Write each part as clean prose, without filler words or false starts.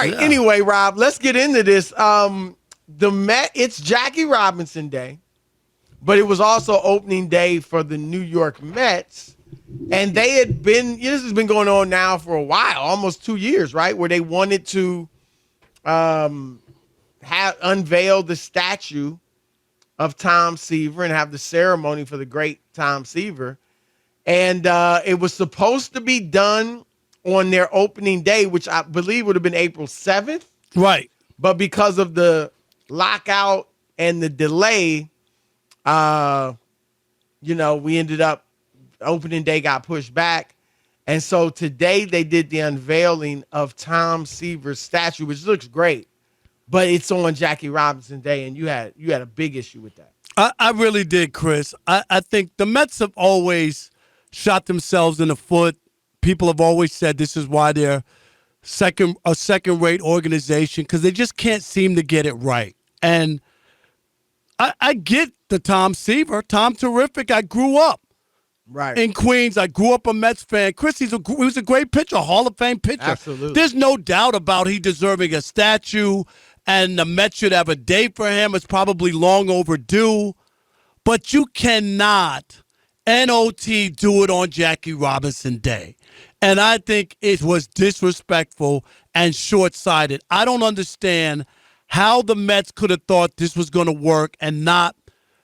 right. Yeah. Anyway, Rob, let's get into this. It's Jackie Robinson Day, but it was also opening day for the New York Mets. And they had been, this has been going on now for a while, almost 2 years, right? Where they wanted to unveil the statue of Tom Seaver and have the ceremony for the great Tom Seaver. And it was supposed to be done on their opening day, which I believe would have been April 7th. Right. But because of the lockout and the delay, we ended up, opening day got pushed back. And so today they did the unveiling of Tom Seaver's statue, which looks great. But it's on Jackie Robinson Day, and you had a big issue with that. I really did, Chris. I think the Mets have always shot themselves in the foot. People have always said this is why they're a second-rate organization, because they just can't seem to get it right. And I get the Tom Seaver. Tom terrific. I grew up in Queens. I grew up a Mets fan. Chris, he was a great pitcher, a Hall of Fame pitcher. Absolutely. There's no doubt about he deserving a statue, and the Mets should have a day for him. It's probably long overdue. But you cannot NOT do it on Jackie Robinson Day. And I think it was disrespectful and short-sighted. I don't understand how the Mets could have thought this was going to work and not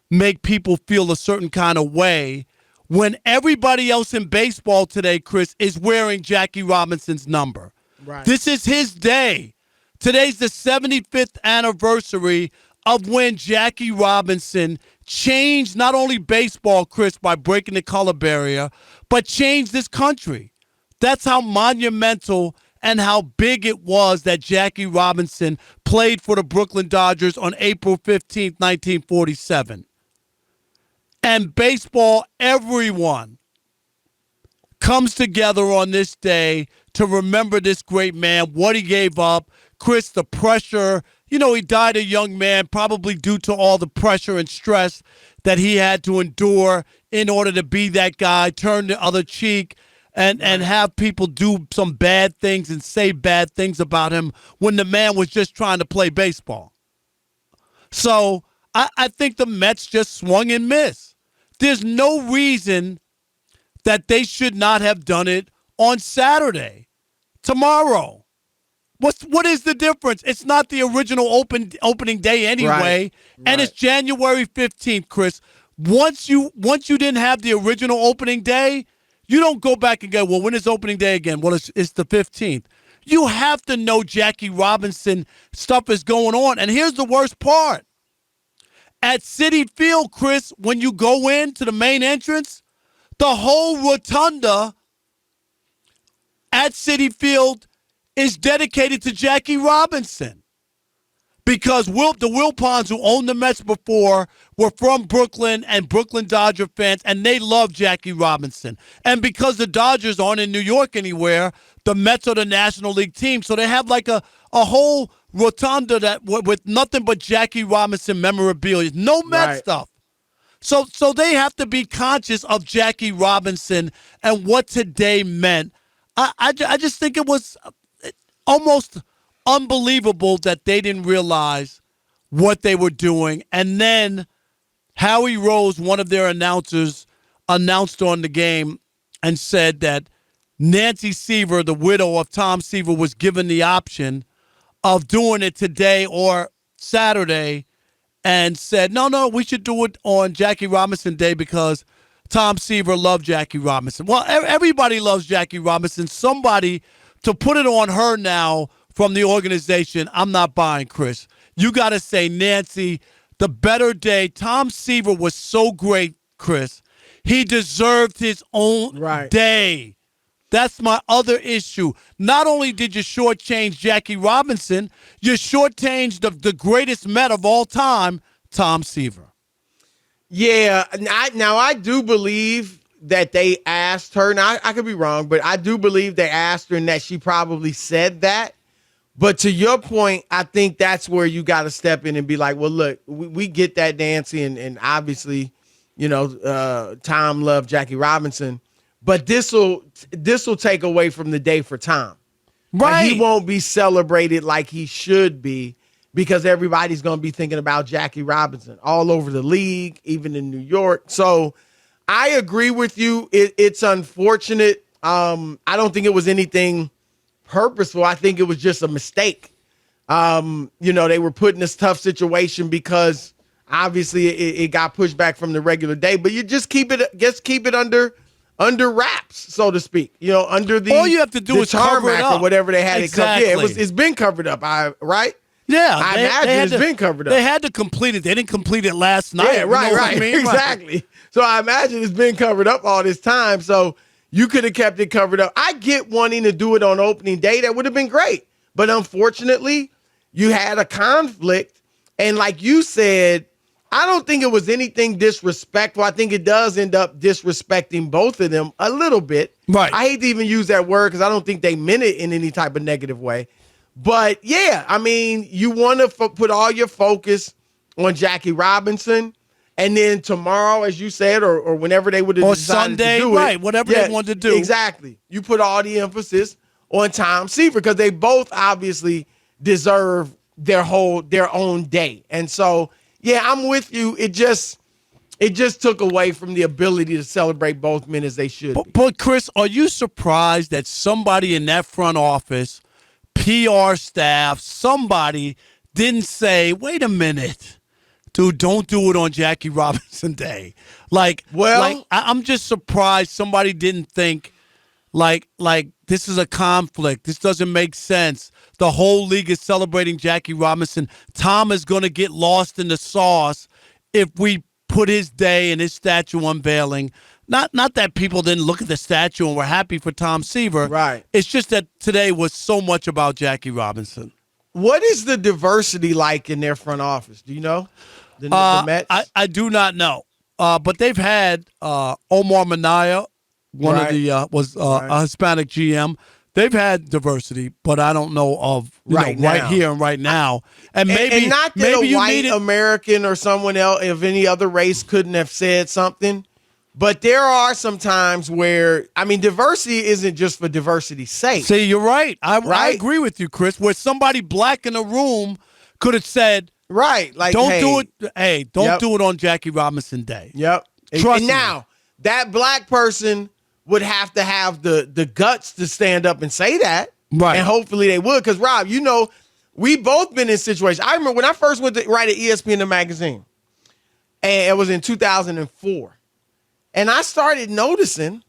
make people feel a certain kind of way when everybody else in baseball today, Chris, is wearing Jackie Robinson's number. Right. This is his day. Today's the 75th anniversary of when Jackie Robinson changed not only baseball, Chris, by breaking the color barrier, but changed this country. That's how monumental and how big it was that Jackie Robinson played for the Brooklyn Dodgers on April 15th, 1947. And baseball, everyone comes together on this day to remember this great man, what he gave up. Chris, the pressure, he died a young man, probably due to all the pressure and stress that he had to endure in order to be that guy, turn the other cheek, and have people do some bad things and say bad things about him when the man was just trying to play baseball. So I think the Mets just swung and missed. There's no reason that they should not have done it on Saturday, tomorrow. What is the difference? It's not the original opening day anyway, and it's January 15th, Chris. Once you didn't have the original opening day, you don't go back and go, well, when is opening day again? Well, it's the 15th. You have to know Jackie Robinson stuff is going on. And here's the worst part. At Citi Field, Chris, when you go into the main entrance, the whole rotunda at Citi Field is dedicated to Jackie Robinson. Because the Wilpons, who owned the Mets before, were from Brooklyn and Brooklyn Dodger fans, and they love Jackie Robinson. And because the Dodgers aren't in New York anywhere, the Mets are the National League team. So they have like a whole rotunda that with nothing but Jackie Robinson memorabilia. No Mets stuff. So they have to be conscious of Jackie Robinson and what today meant. I just think it was almost unbelievable that they didn't realize what they were doing. And then Howie Rose, one of their announcers, announced on the game and said that Nancy Seaver, the widow of Tom Seaver, was given the option of doing it today or Saturday, and said, no, we should do it on Jackie Robinson Day because Tom Seaver loved Jackie Robinson. Well, everybody loves Jackie Robinson. Somebody to put it on her now from the organization, I'm not buying, Chris. You got to say, Nancy, the better day. Tom Seaver was so great, Chris. He deserved his own day. That's my other issue. Not only did you shortchange Jackie Robinson, you shortchanged the greatest Met of all time, Tom Seaver. Yeah, now I do believe that they asked her. Now, I could be wrong, but I do believe they asked her and that she probably said that. But to your point, I think that's where you got to step in and be like, well, look, we get that, Nancy, and obviously, Tom loved Jackie Robinson. But this will take away from the day for Tom. Right. He won't be celebrated like he should be because everybody's going to be thinking about Jackie Robinson all over the league, even in New York. So I agree with you. It's unfortunate. I don't think it was anything purposeful. I think it was just a mistake. They were put in this tough situation because obviously it got pushed back from the regular day, but you just keep it under wraps, so to speak. Under the all you have to do is cover it up or whatever they had exactly. it covered. Yeah, it's been covered up. Right? Yeah, I imagine it's been covered up. They had to complete it. They didn't complete it last night. Yeah, right, you know what I mean? Exactly. Right. So I imagine it's been covered up all this time. So you could have kept it covered up. I get wanting to do it on opening day. That would have been great. But unfortunately, you had a conflict. And like you said, I don't think it was anything disrespectful. I think it does end up disrespecting both of them a little bit. Right. I hate to even use that word because I don't think they meant it in any type of negative way. But, yeah, I mean, you want to put all your focus on Jackie Robinson. And then tomorrow, as you said, or whenever they would have decided Sunday, to do it. right, whatever they wanted to do. Exactly. You put all the emphasis on Tom Seaver because they both obviously deserve their own day. And so, yeah, I'm with you. It just took away from the ability to celebrate both men as they should be. But Chris, are you surprised that somebody in that front office, PR staff, somebody didn't say, wait a minute, dude, don't do it on Jackie Robinson Day? I'm just surprised somebody didn't think, like this is a conflict. This doesn't make sense. The whole league is celebrating Jackie Robinson. Tom is going to get lost in the sauce if we put his day and his statue unveiling. Not that people didn't look at the statue and were happy for Tom Seaver. Right. It's just that today was so much about Jackie Robinson. What is the diversity like in their front office? Do you know? The Mets? I do not know. But they've had Omar Minaya, one of the a Hispanic GM. They've had diversity, but I don't know of right here and right now. And maybe and not that maybe a white American or someone else of any other race couldn't have said something. But there are some times where, I mean, diversity isn't just for diversity's sake. See, you're right. I agree with you, Chris, where somebody black in the room could have said, right, like, don't do it on Jackie Robinson Day. Yep. Trust me. Now, that black person would have to have the guts to stand up and say that. Right. And hopefully they would. Because, Rob, we both been in situations. I remember when I first went to write at ESPN the magazine, and it was in 2004. And I started noticing,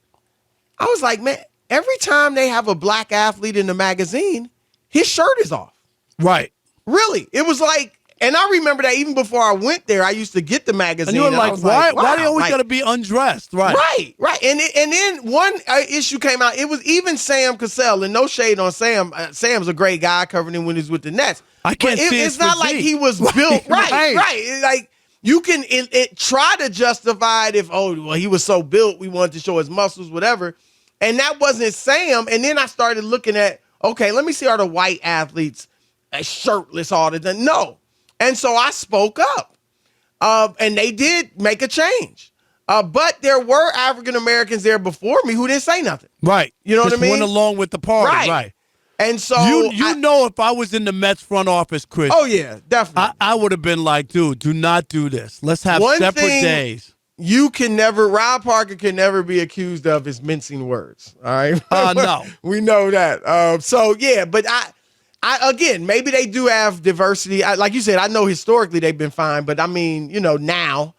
I was like, man, every time they have a black athlete in the magazine, his shirt is off. Right. Really. It was like, and I remember that even before I went there, I used to get the magazine. And you were like, why do you always like, got to be undressed? Right. Right. And then one issue came out. It was even Sam Cassell, and no shade on Sam. Sam's a great guy covering him when he's with the Nets. I can't see his It's not physique. like he was built. Right. Like, you can try to justify it if, he was so built, we wanted to show his muscles, whatever. And that wasn't Sam. And then I started looking at, okay, let me see, are the white athletes shirtless all the time? No. And so I spoke up. And they did make a change. But there were African Americans there before me who didn't say nothing. Right. You know what I mean? Went along with the party. Right. And so you know, if I was in the Mets front office, Chris. Oh yeah, definitely. I would have been like, dude, do not do this. Let's have separate days. Rob Parker can never be accused of is mincing words. All right. No. We know that. So yeah, but I again, maybe they do have diversity. Like you said, I know historically they've been fine, but I mean, now.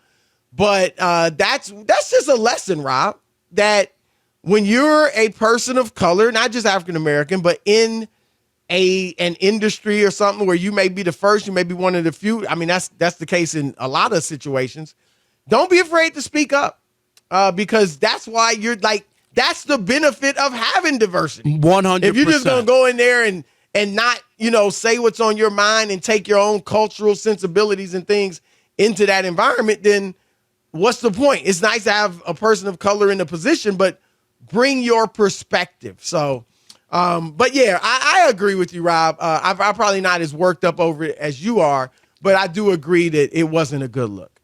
But that's just a lesson, Rob, that when you're a person of color, not just African American, but in an industry or something where you may be the first, you may be one of the few. I mean, that's the case in a lot of situations. Don't be afraid to speak up because that's why that's the benefit of having diversity. 100%. If you're just going to go in there and not, say what's on your mind and take your own cultural sensibilities and things into that environment, then what's the point? It's nice to have a person of color in a position, but bring your perspective. So, but yeah, I agree with you, Rob. I'm probably not as worked up over it as you are, but I do agree that it wasn't a good look.